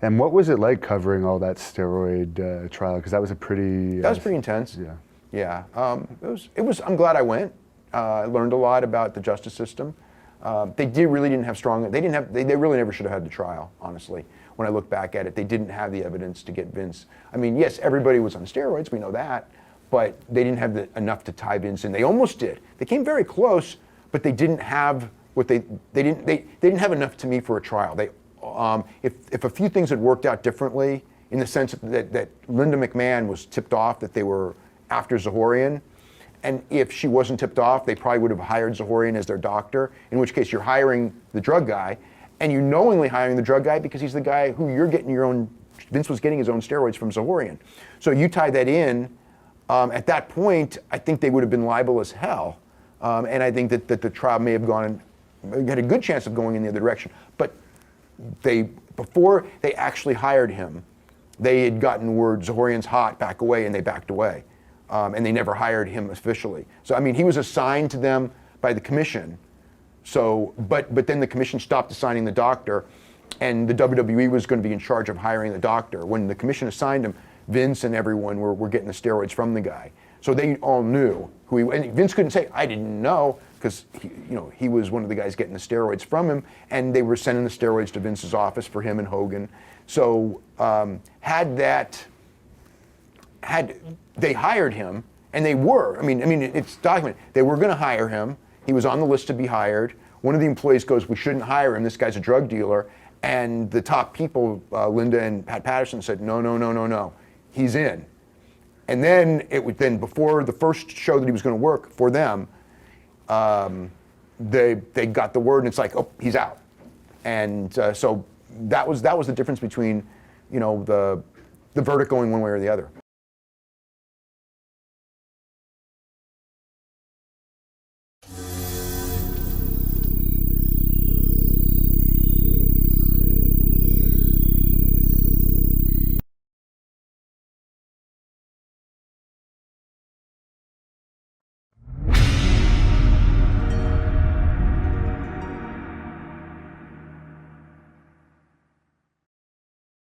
And what was it like covering all that steroid trial? Because that was a pretty... That was pretty intense. Yeah. Yeah. It was. I'm glad I went. I learned a lot about the justice system. They really didn't have strong. They really never should have had the trial. Honestly, when I look back at it, they didn't have the evidence to get Vince. I mean, yes, everybody was on steroids. We know that, but they didn't have enough to tie Vince in. They almost did. They came very close, but they didn't have what they didn't have enough to me for a trial. If a few things had worked out differently, in the sense that Linda McMahon was tipped off that they were after Zahorian, and if she wasn't tipped off, they probably would have hired Zahorian as their doctor, in which case you're hiring the drug guy, and you knowingly hiring the drug guy because he's the guy who you're getting your own, Vince was getting his own steroids from Zahorian. So you tie that in, at that point, I think they would have been liable as hell. And I think that the trial may have had a good chance of going in the other direction. But before they actually hired him, they had gotten word Zahorian's hot, back away, and they backed away. And they never hired him officially. So, I mean, he was assigned to them by the commission. So, but then the commission stopped assigning the doctor, and the WWE was going to be in charge of hiring the doctor. When the commission assigned him, Vince and everyone were getting the steroids from the guy. So they all knew who he, and Vince couldn't say, I didn't know, because he was one of the guys getting the steroids from him, and they were sending the steroids to Vince's office for him and Hogan. So had they hired him, and they were, I mean, it's documented, they were going to hire him. He was on the list to be hired. One of the employees goes, we shouldn't hire him, this guy's a drug dealer. And the top people, Linda and Pat Patterson, said, no, he's in. And then before the first show that he was going to work for them, they got the word, and it's like, oh, he's out. And so that was the difference between, the verdict going one way or the other.